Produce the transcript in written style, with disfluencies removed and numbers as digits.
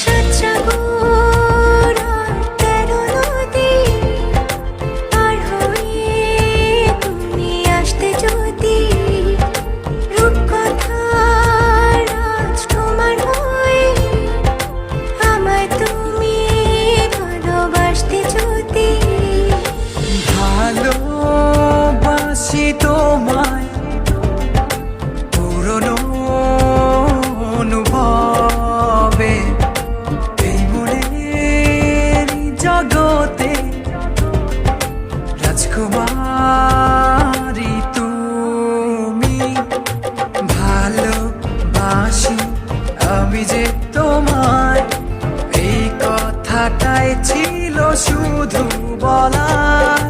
সাতসাগর আর 13 নদী পার হয়ে তুমি আসতে যদি, রূপকথার আজ তোমার হয়ে আমায় তুমি ভালোবাসতে যদি। ভালোবাসি তোমায় পুরনো অনুভবে, এই মনের জগতে রাজকুমারী তুমি। ভালোবাসি আমি যে তোমায়, এই কথাটাই ছিল শুধু বলার।